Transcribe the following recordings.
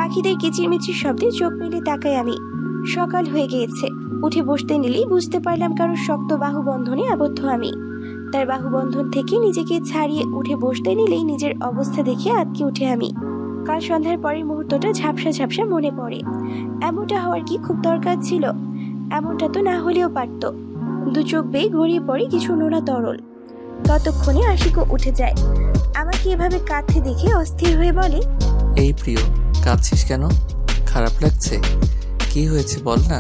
পাখিদের কিচিরমিচির শব্দে চোখ মেলে তাকাই আমি। সকাল হয়ে গিয়েছে। উঠে বসতে নিলেই বুঝতে পারলাম কারোর শক্ত বাহুবন্ধনে আবদ্ধ আমি। তার বাহুবন্ধন থেকে নিজেকে ছাড়িয়ে উঠে বসতে নিলেই নিজের অবস্থা দেখে আটকে উঠে আমি। কাল সন্ধ্যার পরের মুহূর্তটা ঝাপসা ঝাপসা মনে পড়ে। এমনটা হওয়ার কি খুব দরকার ছিল? এমনটা তো না হলেও পারত। দু চোখ বেয়ে গড়িয়ে পড়ে কিছু নোনা তরল। ততক্ষণে আশিকও উঠে যায়। আমাকে এভাবে কাঁদতে দেখে অস্থির হয়ে বলে, এই প্রিয়, কাঁদছিস কেন? খারাপ লাগছে? কি হয়েছে বল না।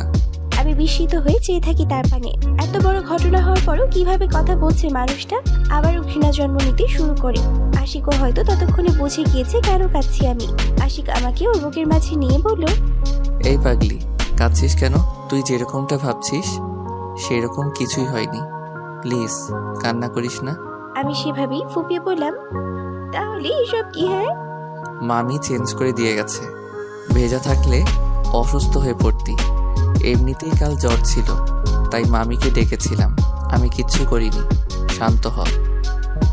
আমি বিস্মিত হয়ে চেয়ে থাকি তার পানে। এত বড় ঘটনা হওয়ার পরও কিভাবে কথা বলছে মানুষটা। আবারও ঘৃণা জন্ম নিতে শুরু করে। আশিকও হয়তো ততক্ষণে বুঝে গিয়েছে কেন কাঁদছি আমি। আশিক আমাকে ওর বুকের মাঝে নিয়ে বলল, এই পাগলি, কাঁদছিস কেন? তুই যেরকমটা ভাবছিস সেরকম কিছুই হয়নি। প্লিজ কান্না করিস না। আমি সেভাবেই ফুপিয়ে বললাম, তাহলে এসব কি? হ্যাঁ, মামি চেঞ্জ করে দিয়ে গেছে। ভেজা থাকলে অসুস্থ হয়ে পড়তি। এমনিতেই কাল জ্বর ছিল, তাই মামিকে ডেকেছিলাম। আমি কিচ্ছু করিনি, শান্ত হ।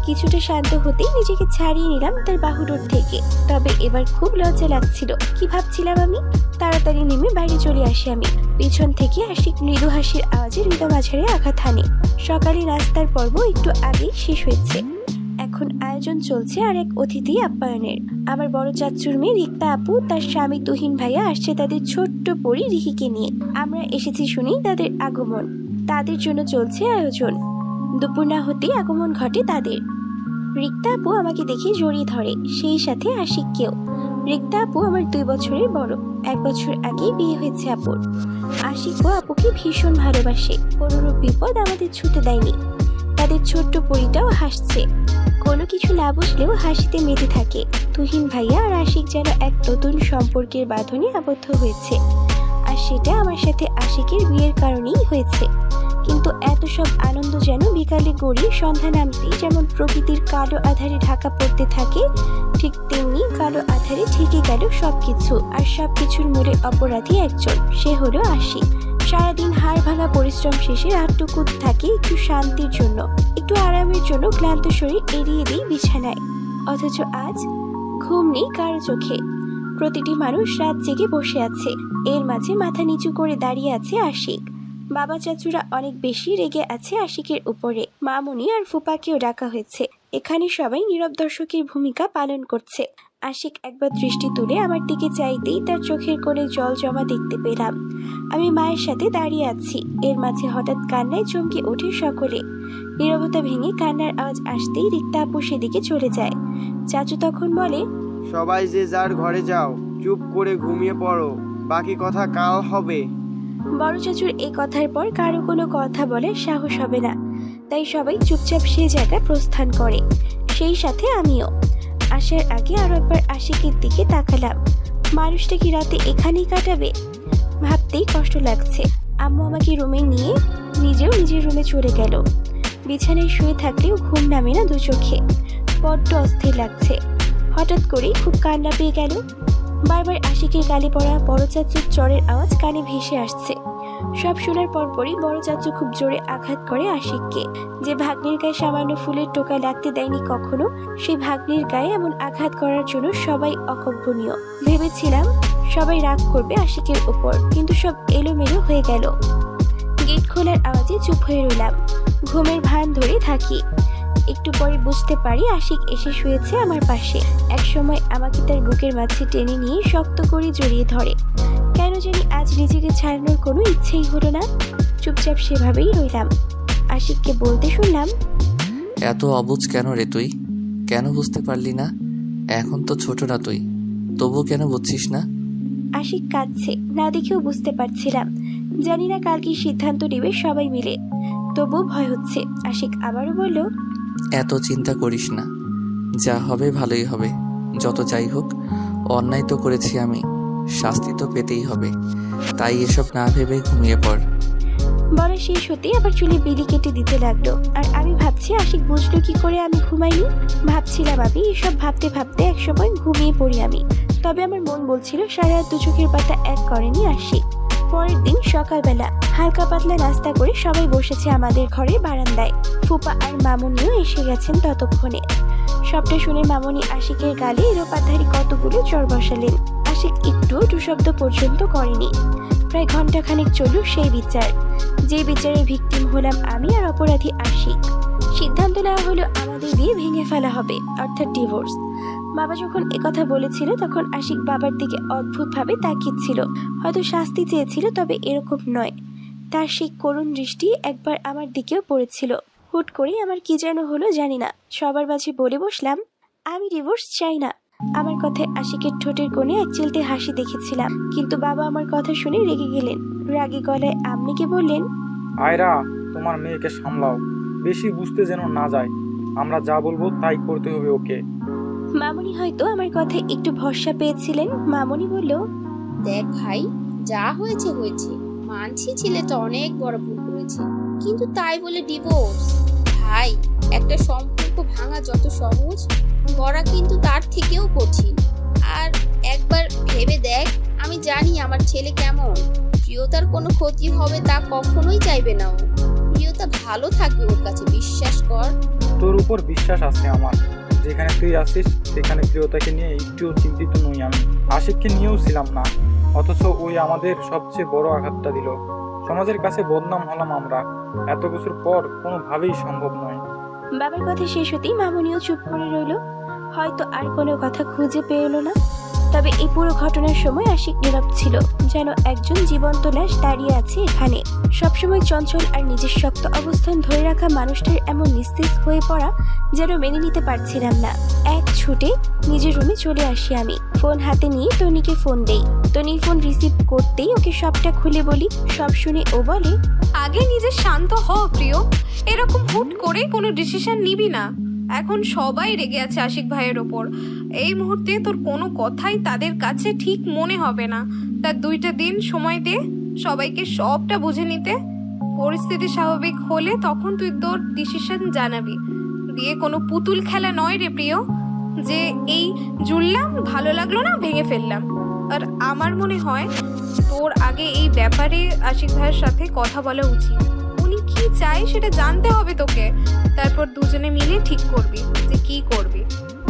কিছুটা শান্ত হতেই নিজেকে ছাড়িয়ে নিলাম তার বাহুডোর থেকে। তবে এবার খুব লজ্জা লাগছিল। কি ভাবছিলাম আমি? তাড়াতাড়ি নেমে বাইরে চলে আসি আমি। পিছন থেকে আশিক মৃদু হাসির আওয়াজে হৃদয় মাঝারে আঘাত হানে। সকালে নাস্তার পর্ব একটু আগেই শেষ হয়েছে। এখন আয়োজন চলছে আর এক অতিথি আপ্যায়নের। আমার বড় চাচ্চুর মেয়ে রিক্তা আপু তার স্বামী তুহিন ভাইয়া আসছে তাদের ছোট্ট পরী রিহিকে নিয়ে। আমরা এসেছি শুনেই তাদের আগমন। তাদের জন্য চলছে আয়োজন। দুপুর না হতেই আগমন ঘটে তাদের। রিক্তা আপু আমাকে দেখে জড়িয়ে ধরে, সেই সাথে আশিককেও। রিক্তা আপু আমার 2 বছরের বড়। 1 বছর আগেই বিয়ে হয়েছে আপুর। আশিকও আপুকে ভীষণ ভালোবাসে। কোনোরূপ বিপদ আমাদের ছুতে দেয়নি। তাদের ছোট্ট পরীটাও হাসছে। কোনো কিছু না বুঝলেও হাসিতে মেতে থাকে। তুহিন ভাইয়া আর আশিক যেন এক নতুন সম্পর্কের বাঁধনে আবদ্ধ হয়েছে। আর সেটা আমার সাথে আশিকের বিয়ের কারণেই হয়েছে। কিন্তু এত সব আনন্দ যেন বিকালে গড়িয়ে সন্ধ্যা নামতেই যেমন প্রকৃতির কালো আধারে ঢাকা পড়তে থাকে, ঠিক তেমনি কালো আধারে ঢেকে গেল সবকিছু। আর সবকিছুর মূলে অপরাধী একজন, সে হলো আশিক। সারাদিন হাড় ভাঙা পরিশ্রম শেষে রাতটুকু থাকে একটু শান্তির জন্য, একটু আরামের জন্য ক্লান্ত শরীর এড়িয়ে দিই বিছানায়। অথচ আজ ঘুম নেই কারো চোখে। প্রতিটি মানুষ রাত জেগে বসে আছে। এর মাঝে মাথা নিচু করে দাঁড়িয়ে আছে আশিক। বাবা চাচুরা অনেক বেশি রেগে আছে আশিকের উপরে। মামুনি আর ফুপাকেও ডাকা হয়েছে। এখানে সবাই নীরব দর্শকের ভূমিকা পালন করছে। আশিক একবার দৃষ্টি তুলে আমার দিকে চাইতেই তার চোখের কোণে জল জমা দেখতে পেলাম। আমি মায়ের সাথে দাঁড়িয়ে আছি। এর মাঝে হঠাৎ কান্নায় চমকে ওঠে সকলে। নীরবতা ভেঙে কান্নার আওয়াজ আসতেই রিক্তা আপু সেদিকে চলে যায়। চাচু তখন বলে, সবাই যে যার ঘরে যাও, চুপ করে ঘুমিয়ে পড়ো, বাকি কথা কাল হবে। বড় চাচুর এই কথার পর কারো কোনো কথা বলার সাহস হবে না, তাই সবাই চুপচাপ সে জায়গায় প্রস্থান করে, সেই সাথে আমিও। আসার আগে আরো একবার আশিকের দিকে তাকালাম। মানুষটা কি রাতে এখানেই কাটাবে? ভাবতেই কষ্ট লাগছে। আম্মু আমাকে রুমে নিয়ে নিজেও নিজের রুমে চলে গেল। বিছানায় শুয়ে থাকলেও ঘুম নামে না দু চোখে। বড্ড অস্থির লাগছে। হঠাৎ করেই খুব কান্না পেয়ে গেল। বারবার আশিকের গালে পড়া বড় চাচুর চরের আওয়াজ কানে ভেসে আসছে। সব শোনার পরপরই বড় চাচু খুব জোরে আঘাত করে আশিককে। যে ভাগ্নির গায়ে সামান্য ফুলের টোকা লাগতে দেয়নি কখনো, সেই ভাগ্নির গায়ে এমন আঘাত করার জন্য সবাই অকল্পনীয়। ভেবেছিলাম সবাই রাগ করবে আশিকের উপর, কিন্তু সব এলোমেলো হয়ে গেল। গেট খোলার আওয়াজে চুপ হয়ে রইলাম। ঘুমের ভান ধরে থাকি। একটু পরে বুঝতে পারি আশিক এসে শুয়েছে আমার পাশে। এক সময় আমাকে তার বুকের মাঝে টেনে নিয়ে শক্ত করে জড়িয়ে ধরে। কেন জানি আজ নিজেকে ছাড়ানোর কোনো ইচ্ছেই হলো না। চুপচাপ সেভাবেই রইলাম। আশিককে বলতে শুনলাম, এত অবুঝ কেন রে তুই? কেন বুঝতে পারলি না? এখন তো ছোট না তুই, তবু কেন বুঝছিস না? আশিক কাঁদছে, না দেখেও বুঝতে পারছিলাম। জানি না কাল কি সিদ্ধান্ত নেবে সবাই মিলে, তবু ভয় হচ্ছে। আশিক আবারও বলল, এত চিন্তা করিস না, যা হবে ভালোই হবে। যত যাই হোক, অন্যায় তো করেছি আমি, শাস্তি তো পেতেই হবে। তাই এসব না ভেবে ঘুমিয়ে পড়। বলা শেষ হতেই আবার চুলে বিলি কেটে দিতে লাগলো। আর আমি ভাবছি আশিক বুঝলো কি করে আমি ঘুমাইনি। ভাবছিলাম আমি এসব ভাবতে ভাবতে একসময় ঘুমিয়ে পড়ি আমি। তবে আমার মন বলছিল সারা রাত দু চোখের পাতা এক করেনি আশিক। পরের দিন সকালবেলা হালকা পাতলা নাস্তা করে সবাই বসেছে আমাদের ঘরের বারান্দায়। ফুপা আর মামুনিও এসে গেছেন ততক্ষণে। সবটা শুনে মামুনি আশিকের গালে এলোপাথারি কতগুলো চড় বসালেন। আশিক একটুও শব্দ পর্যন্ত করেনি। প্রায় ঘন্টাখানেক চলল সেই বিচার, যে বিচারের ভিকটিম হলাম আমি আর অপরাধী আশিক। সিদ্ধান্ত নেওয়া হলো আমাদের বিয়ে ভেঙে ফেলা হবে, অর্থাৎ ডিভোর্স। বাবা যখন একথা বলেছিল তখন আশিক বাবার দিকে অদ্ভুতভাবে তাকিয়েছিল। হয়তো শাস্তি চেয়েছিল, তবে এরকম নয়। তার সেই করুণ দৃষ্টি একবার আমার দিকেও পড়েছিল। হুট করে আমার কি যেন হলো জানি না, সবার মাঝে বলে বসলাম, আমি ডিভোর্স চাই না। আমার কথায় আশিকের ঠোঁটের কোণে এক চিলতে হাসি দেখেছিলাম, কিন্তু বাবা আমার কথা শুনে রেগে গেলেন। রাগী গলায় আম্মিকে বললেন, আয়রা, তোমার মেয়েকে সামলাও, বেশি বুঝতে যেন না যায়। আমরা যা বলবো তাই করতে হবে ওকে। মামুনি হয়তো আমার কথায় একটু ভরসা পেয়েছিলেন। মামুনি বলল, দেখ ভাই, যা হয়েছে হয়েছে, মানছি ছেলেটা অনেক বড় ভুল করেছে, কিন্তু তাই বলে ডিভোর্স? ভাই, একটা সম্পর্ক ভাঙা যত সহজ, গড়া কিন্তু তার থেকেও কঠিন। আর একবার ভেবে দেখ, আমি জানি আমার ছেলে কেমন। প্রিয়তার কোনো ক্ষতি হবে তা কখনোই চাইবে না ও। প্রিয়তা ভালো থাকবে ওর কাছে, বিশ্বাস কর। তোর উপর বিশ্বাস আছে আমার। যেখানে তুই আছিস সেখানে প্রিয়তাকে নিয়ে একটুও চিন্তিত নই আমি। আশিককে নিয়েও ছিলাম না, অথচ ওই আমাদের সবচেয়ে বড় আঘাতটা দিল। সমাজের কাছে বদনাম হলাম আমরা। এত বছর পর কোনোভাবেই সম্ভব নয়। বাবার কথা শেষ হতেই মামুনিও চুপ করে রইল। হয়তো আর কোনো কথা খুঁজে পেল না। তবে এই পুরো ঘটনার সময় আশিক নীরব ছিল, যেন একজন জীবন্ত লাশ দাঁড়িয়ে আছে এখানে। সবসময় চঞ্চল আর নিজের শক্ত অবস্থান ধরে রাখা মানুষটার এমন নিস্তেজ হয়ে পড়া যেন মেনে নিতে পারছিলাম না। এক ছুটে নিজের রুমে চলে আসি আমি। ফোন হাতে নিয়ে তনিকে ফোন দেই। তনি ফোন রিসিভ করতেই ওকে সবটা খুলে বলি। সব শুনে ও বলে, আগে নিজে শান্ত হ প্রিয়, এরকম হুট করে কোনো ডিসিশন নিবি না। এখন সবাই রেগে আছে আশিক ভাইয়ের ওপর। এই মুহূর্তে তোর কোনো কথাই তাদের কাছে ঠিক মনে হবে না। তার 2টা দিন সময় দে সবাইকে সবটা বুঝে নিতে। পরিস্থিতি স্বাভাবিক হলে তখন তুই তোর ডিসিশন জানাবি। বিয়ে কোনো পুতুল খেলা নয় রে প্রিয়, যে এই জুড়লাম, ভালো লাগলো না, ভেঙে ফেললাম। আর আমার মনে হয় তোর আগে এই ব্যাপারে আশিক ভাইয়ের সাথে কথা বলা উচিত। উনি কি চাই সেটা জানতে হবে তোকে। তারপর দুজনে মিলে ঠিক করবি যে কি করবি।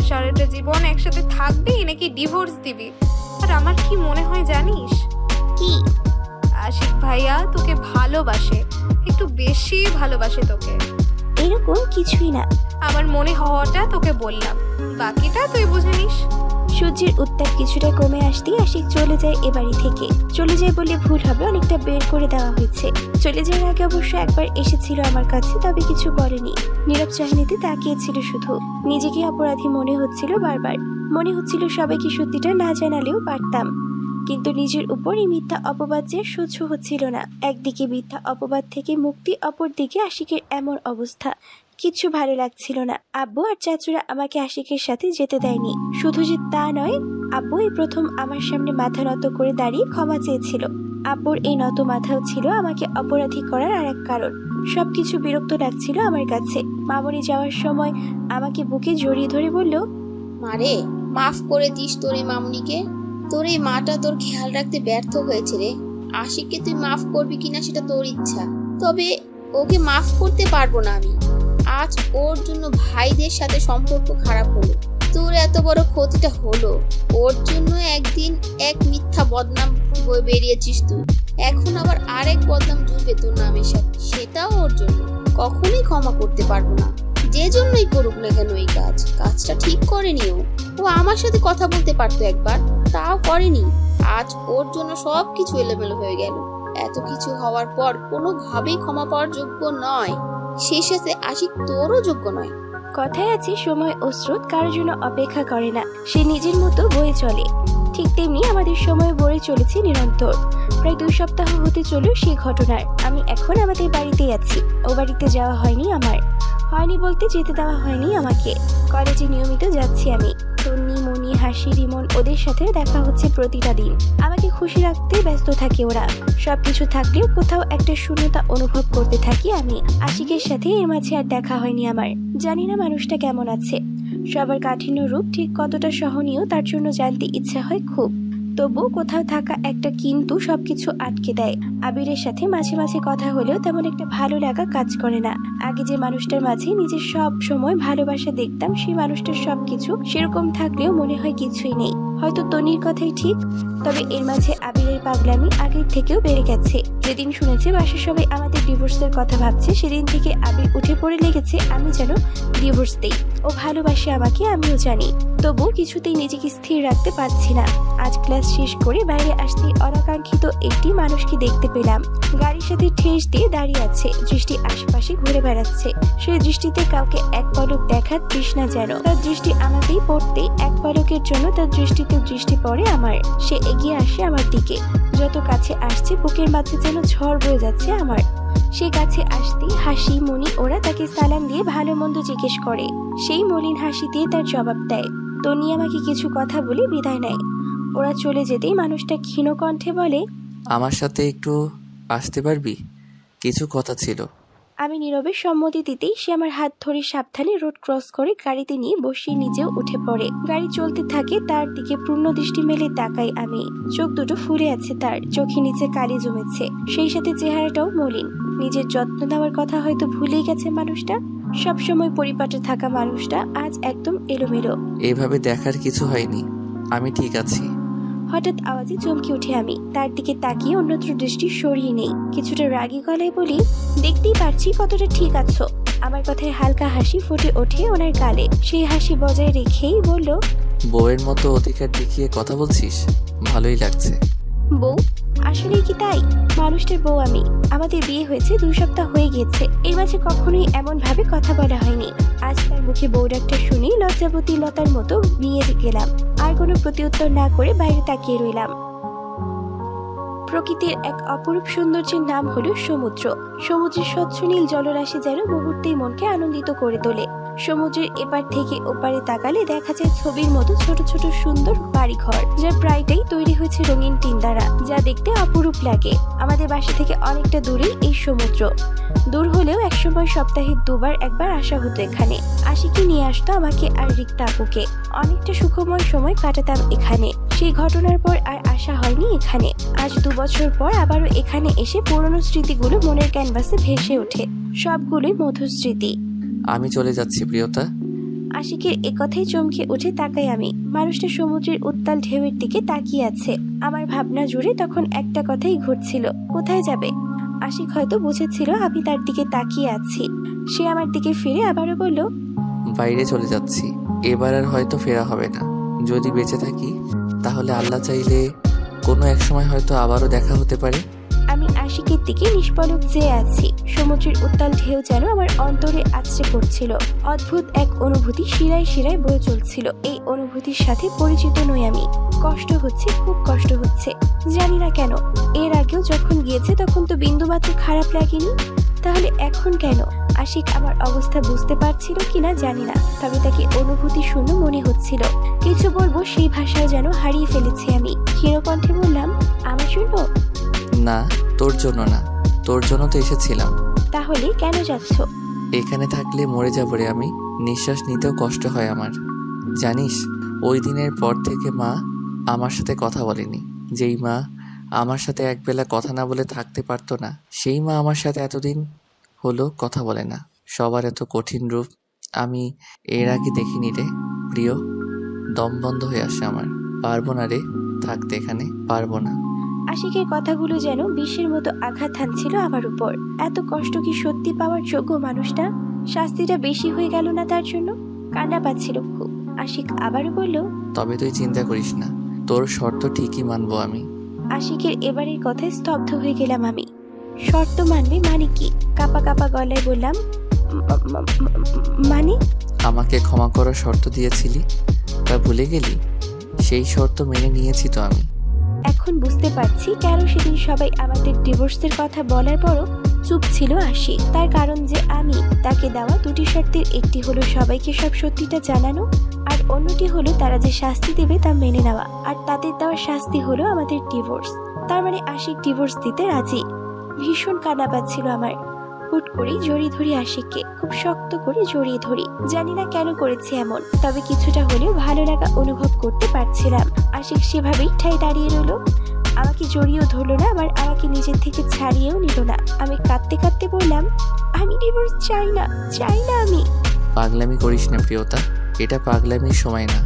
সারাটা জীবন একসাথে থাকবি নাকি ডিভোর্স দিবি। আর আমার কি মনে হয় জানিস? কি? আশিক ভাইয়া তোকে ভালোবাসে, একটু বেশি ভালোবাসে তোকে। এরকম কিছুই না। আমার মনে হওয়াটা তোকে বললাম, বাকিটা তুই বুঝে নিস। সূর্যের উত্তাপ কিছুটা কমে আসতেই আশিক চলে যায় এ বাড়ি থেকে। চলে যায় বলে ভুল হবে, অনেকটা বের করে দেওয়া হয়েছে। চলে যাওয়ার আগে অবশ্য একবার এসেছিল আমার কাছে, তবে কিছু বলেনি। নীরব চাহনিতে তাকিয়েছিল শুধু। নিজেকে অপরাধী মনে হচ্ছিল বারবার। মনে হচ্ছিল সবাইকে সত্যিটা না জানালেও পারতাম, কিন্তু নিজের উপর এই মিথ্যা অপবাদ যে সহ্য হচ্ছিল না। একদিকে মিথ্যা অপবাদ থেকে মুক্তি, অপরদিকে আশিকের এমন অবস্থা। কিছু ভালো লাগছিল না। আব্বু আর চাচুরা আমাকে আশিকের সাথে যেতে দেয়নি। শুধু যে তা নয়, আব্বু এই প্রথম আমার সামনে মাথা নত করে দাঁড়িয়ে ক্ষমা চেয়েছিল। আব্বুর এই নত মাথাও ছিল আমাকে অপরাধী করার আর এক কারণ। সবকিছু বিরক্ত লাগছিল আমার কাছে। মামনি যাওয়ার সময় আমাকে বুকে জড়িয়ে ধরে বলল, মারে, মাফ করে দিস তোর এই মামুনিকে। তোর এই মাটা তোর খেয়াল রাখতে ব্যর্থ হয়েছে রে। আশিককে তুই মাফ করবি কিনা সেটা তোর ইচ্ছা, তবে ওকে মাফ করতে পারবো না আমি। আজ ওর জন্য ভাইদের সাথে সম্পর্ক খারাপ হলো, তোর এত বড় ক্ষতিটা হলো। ওর জন্য একদিন এক মিথ্যা বদনাম বয়ে বেরিয়েছিস তুই, এখন আবার আরেক বদনাম জুড়বে তোর নামের সাথে, সেটাও ওর জন্য। কখনোই ক্ষমা করতে পারবো না, যে জন্যই করুক না কেন এই কাজটা ঠিক করেনি ও। ও আমার সাথে কথা বলতে পারতো একবার, তাও করেনি। আজ ওর জন্য সবকিছু এলোমেলো হয়ে গেল। এত কিছু হওয়ার পর কোনোভাবেই ক্ষমা পাওয়ার যোগ্য নয়, সেই সাথে আশিক তোরও যোগ্য নয়। কথায় আছে সময় ও স্রোত কারোর জন্য অপেক্ষা করে না, সে নিজের মতো বয়ে চলে। ঠিক তেমনি আমাদের সময় বয়ে চলেছে নিরন্তর। প্রায় 2 সপ্তাহ হতে চলল সেই ঘটনার। আমি এখন আমাদের বাড়িতেই আছি। ও বাড়িতে যাওয়া হয়নি আমার। হয়নি বলতে যেতে দেওয়া হয়নি আমাকে। কলেজে নিয়মিত যাচ্ছি আমি। তন্নি, মনি, হাসি, রিমন ওদের সাথে দেখা হচ্ছে প্রতিটা দিন। আমাকে খুশি রাখতে ব্যস্ত থাকে ওরা। সবকিছু থাকলেও কোথাও একটা শূন্যতা অনুভব করতে থাকি আমি। আশিকের সাথে এর মাঝে আর দেখা হয়নি আমার। জানি না মানুষটা কেমন আছে। সবার কাঠিন্য রূপ ঠিক কতটা সহনীয় তার জন্য জানতে ইচ্ছা হয় খুব। তবু কোথাও থাকা একটা কিন্তু সবকিছু আটকে দেয়। আবিরের সাথে মাঝে মাঝে কথা হলেও তেমন একটা ভালো লাগা কাজ করে না। আগে যে মানুষটার মাঝে নিজের সব সময় ভালোবাসা দেখতাম, সেই মানুষটার সবকিছু সেরকম থাকলেও মনে হয় কিছুই নেই। হয়তো তনির কথাই ঠিক, তবে এর মাঝে আবিরের পাগলামি আগের থেকেও বেড়ে গেছে। যেদিন শুনেছে বাসার সবাই আমাদের ডিভোর্সের কথা ভাবছে, সেদিন থেকে আবির উঠে পড়ে লেগেছে আমি যেন ডিভোর্স দেই। ও ভালোবাসে আমাকে, আমিও জানি, তবু কিছুতেই নিজেকে স্থির রাখতে পারছি না। আজ ক্লাস শেষ করে বাইরে আসতে অনাকাঙ্ক্ষিত একটি মানুষকে দেখতে পেলাম। গাড়ির সাথে ঠেস দিয়ে দাঁড়িয়ে আছে, দৃষ্টি আশেপাশে ঘুরে বেড়াচ্ছে। সেই দৃষ্টিতে কাউকে এক পলক দেখার তৃষ্ণা যেন। তার দৃষ্টি আমাকেই পড়তে এক পলকের জন্য তার দৃষ্টিতে দৃষ্টি পড়ে আমার। সে এগিয়ে আসে আমার দিকে, যত কাছে আসছে বুকের মাঝে যেন ঝড় বয়ে যাচ্ছে আমার। সে কাছে আসতেই হাসি মনি ওরা তাকে সালাম দিয়ে ভালো মন্দ জিজ্ঞেস করে। সেই মলিন হাসি দিয়ে তার জবাব দেয়। তনি আমাকে কিছু কথা বলে বিদায় নেয়। ওরা চলে যেতেই মানুষটা ক্ষীণ কণ্ঠে বলে, আমার সাথে একটু আসতে পারবি? কিছু কথা ছিল। আমি নীরবে সম্মতি দিতেই সে আমার হাত ধরে সাবধানে রোড ক্রস করে গাড়িতে নিয়ে বসিয়ে নিজেও উঠে পড়ে। গাড়ি চলতে থাকে, তার দিকে পূর্ণ দৃষ্টি মেলে তাকাই আমি। চোখ দুটো ফুলে আছে, তার চোখে নিচে কালি জমেছে, সেই সাথে চেহারাটাও মলিন। নিজের যত্ন নেওয়ার কথা হয়তো ভুলেই গেছে মানুষটা। সবসময় পরিপাটে থাকা মানুষটা আজ একদম এলোমেলো। এভাবে দেখার কিছু হয়নি, আমি ঠিক আছি। হঠাৎ আওয়াজে চমকে উঠে আমি, তার দিকে তাকিয়ে অন্যত্র দৃষ্টি সরিয়ে নেই। কিছুটা রাগী গলায় বলি, দেখতেই পারছি কতটা ঠিক আছো। আমার কথায় হালকা হাসি ফুটে ওঠে ওনার গালে। সেই হাসি বজায় রেখেই বলল, বউয়ের মতো অধিকার দেখিয়ে কথা বলছিস, ভালোই লাগছে। বউ? আসলেই কি তাই? মানুষটার বউ আমি। আমাদের বিয়ে হয়েছে 2 সপ্তাহ হয়ে গেছে। এর মাঝে কখনোই এমন ভাবে কথা বলা হয়নি। আজ তার মুখে বউ ডাকটা শুনি লজ্জাবতী লতার মতো নিয়ে গেলাম। আর কোনো প্রত্যুত্তর না করে বাইরে তাকিয়ে রইলাম। প্রকৃতির এক অপরূপ সৌন্দর্যের নাম হলো সমুদ্র। সমুদ্রের স্বচ্ছ নীল জলরাশি যেন মুহূর্তেই মনকে আনন্দিত করে তোলে। সমুদ্রের এপার থেকে ওপারে তাকালে দেখা যায় ছবির মতো ছোট ছোট সুন্দর বাড়িঘর, যার প্রায়টাই তৈরি হয়েছে রঙিন টিন দ্বারা, যা দেখতে অপরূপ লাগে। আমাদের বাসা থেকে অনেকটা দূরেই এই সমুদ্র। দূর হলেও একসময় সপ্তাহে 2বার 1বার আসা হতো এখানে। আশিকি নিয়ে আসতো আমাকে আর রিক্তা আপুকে। অনেকটা সুখময় সময় কাটাতাম এখানে। সেই ঘটনার পর আর আসা হয়নি এখানে। আজ 2 বছর পর আবারও এখানে এসে পুরনো স্মৃতিগুলো মনের ক্যানভাসে ভেসে ওঠে, সবগুলোই মধুর স্মৃতি। আমি চলে যাচ্ছি প্রিয়তা। আশিকের একথাই চমকে উঠে তাকাই আমি। মানুষটা সমুদ্রের উত্তাল ঢেউয়ের দিকে তাকিয়ে আছে। আমার ভাবনা জুড়ে তখন একটা কথাই ঘুরছিল, কোথায় যাবে? আশিক হয়তো বুঝেছিল আমি তার দিকে তাকিয়ে আছি। সে আমার দিকে ফিরে আবারও বলল, বাইরে চলে যাচ্ছি, এবার আর হয়তো ফেরা হবে না। যদি বেঁচে থাকি তাহলে আল্লাহ চাইলে কোনো এক সময় হয়তো আবারও দেখা হতে পারে। আমি আশিকের দিকে নিষ্পলক চেয়ে আছি। সমুদ্রের উত্তাল ঢেউ যেন আমার অন্তরে আছড়ে পড়ছিল। অদ্ভুত এক অনুভূতি শিরায় শিরায় বয়ে চলছিল। এই অনুভূতির সাথে পরিচিত নই আমি। কষ্ট হচ্ছে, খুব কষ্ট হচ্ছে, জানি না কেন। এর আগেও যখন গিয়েছে তখন তো বিন্দুমাত্র খারাপ লাগেনি, তাহলে এখন কেন? আশিক আমার অবস্থা বুঝতে পারছিল কিনা জানি না, তবে তাকে অনুভূতি শূন্য মনে হচ্ছিল। কিছু বলবো সেই ভাষাও যেন হারিয়ে ফেলেছি আমি। ক্ষীণ কণ্ঠে বললাম, আমার শুনবো? না, তোর জন্য না, তোর জন্য তো এসেছিলাম। তাহলে কেন যাচ্ছ? এখানে থাকলে মরে যাবো রে আমি। নিঃশ্বাস নিতেও কষ্ট হয় আমার। জানিস, ওই দিনের পর থেকে মা আমার সাথে কথা বলেনি। যেই মা আমার সাথে একবেলা কথা না বলে থাকতে পারতো না, সেই মা আমার সাথে এতদিন হলো কথা বলে না। সবার এত কঠিন রূপ আমি এর আগে দেখিনি রে প্রিয়। দম বন্ধ হয়ে আসে আমার। পারবো না রে থাকতে এখানে, পারবো না। আশিকের কথাগুলো যেন বিষের মতো আঘাত হানছিল আমার উপর। এত কষ্ট কি সত্যি পাওয়ার যোগ্য মানুষটা? শাস্তিটা বেশি হয়ে গেল না তার জন্য? কান্না পাচ্ছিল খুব। আশিক আবারও বলল, তবে তুই চিন্তা করিস না, তোর শর্ত ঠিকই মানবো আমি। আশিকের এবারের কথায় স্তব্ধ হয়ে গেলাম আমি। শর্ত মানবে মানে কি? কাপা কাপা গলায় বললাম, মানে? আমাকে ক্ষমা করার শর্ত দিয়েছিলি, তা ভুলে গেলি? সেই শর্ত মেনে নিয়েছি তো আমি। এখন বুঝতে পারছি কেন সেদিন সবাই আমাদের ডিভোর্সের কথা বলার পরও চুপ ছিল আশিক। তার কারণ যে আমি তাকে দেওয়া 2টি শর্তের একটি হলো সবাইকে সব সত্যিটা জানানো, আর অন্যটি হলো তারা যে শাস্তি দেবে তা মেনে নেওয়া। আর তাদের দেওয়া শাস্তি হলো আমাদের ডিভোর্স। তার মানে আশিক ডিভোর্স দিতে রাজি। ভীষণ কান্না পাচ্ছিল আমার। হুট করেই জড়িয়ে ধরি আশিককে, খুব শক্ত করে জড়িয়ে ধরি। জানি না কেন করেছি এমন, তবে কিছুটা হলেও ভালো লাগা অনুভব করতে পারছিলাম। আশিক সেভাবেই ঠায় দাঁড়িয়ে রইল। আমাকে জড়িয়েও ধরলো না, আবার আমাকে নিজের থেকে ছাড়িয়েও নিল না। আমি কাঁদতে কাঁদতে বললাম, আমি ডিভোর্স চাই না, চাই না আমি। পাগলামি করিস না প্রিয়তা, এটা পাগলামির সময় না।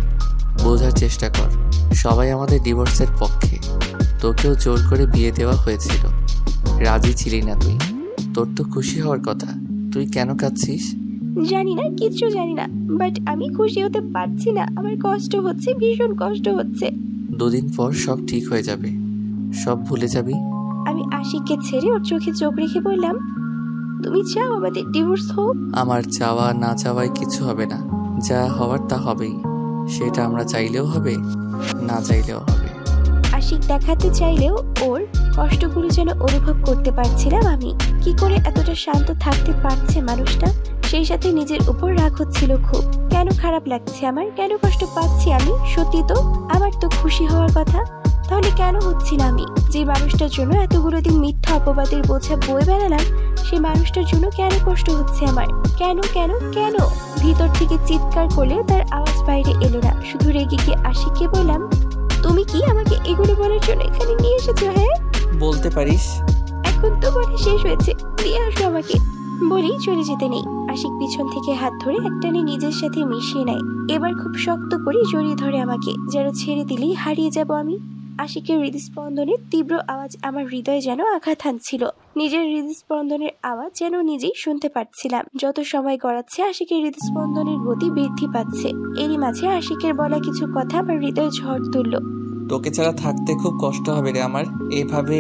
বোঝার চেষ্টা কর, সবাই আমাদের ডিভোর্সের পক্ষে। তোকেও জোর করে বিয়ে দেওয়া হয়েছিল, রাজি ছিলি না তুই। তোর তো খুশি হওয়ার কথা, তুই কেন কাঁদছিস? জানি না, কিচ্ছু জানি না, বাট আমি খুশি হতে পারছি না। আমার কষ্ট হচ্ছে, ভীষণ কষ্ট হচ্ছে। 2 দিন পর সব ঠিক হয়ে যাবে, সব ভুলে যাবি। আমি আশিককে ছেড়ে ওর চোখে চোখ রেখে বললাম, তুমি চাও আমাদের ডিভোর্স হোক? আমার চাওয়া না চাওয়ায় কিছু হবে না, যা হওয়ার তা হবেই। সেটা আমরা চাইলেও হবে, না চাইলেও হবে। আশিক দেখাতে চাইলেও ওর কষ্টগুলো যেন অনুভব করতে পারছিলাম আমি। কি করে এতটা শান্ত থাকতে পারছে মানুষটা? সেই সাথে নিজের উপর রাগ হচ্ছিল খুব। কেন খারাপ লাগছে আমার, কেন কষ্ট পাচ্ছি আমি? সত্যি তো আমার তো খুশি হওয়ার কথা, তাহলে কেন হচ্ছি না আমি? যে মানুষটার জন্য এতগুলো দিন মিথ্যা অপবাদের বোঝা বয়ে বেড়ালাম, সেই মানুষটার জন্য কেন কষ্ট হচ্ছে আমার? কেন কেন কেন? ভিতর থেকে চিৎকার করলেও তার আওয়াজ বাইরে এলো না। শুধু রেগে গিয়ে আশিককে বললাম, তুমি কি আমাকে এগুলো বলার জন্য এখানে নিয়ে এসেছো? হ্যাঁ, বলতে পারিস। এখন তো বলা শেষ হয়েছে, দিয়ে আসো আমাকে। বলেই চলে যেতে নেই। আশিক পিছন থেকে হাত ধরে একটানে নিজের সাথে মিশিয়ে নেয়। এবার খুব শক্ত করে জড়িয়ে ধরে আমাকে, যেন ছেড়ে দিলেই হারিয়ে যাব আমি। আশিকের হৃদস্পন্দনের তীব্র আওয়াজ আমার হৃদয়ে যেন আঘাত হানছিল। নিজের হৃদস্পন্দনের আওয়াজ যেন নিজেই শুনতে পাচ্ছিলাম। যত সময় গড়াচ্ছে আশিকের হৃদস্পন্দনের গতি বৃদ্ধি পাচ্ছে। এরই মাঝে আশিকের বলা কিছু কথা আমার হৃদয়ে ঝড় তুলল। তোকে ছাড়া থাকতে খুব কষ্ট হবে রে আমার। এভাবে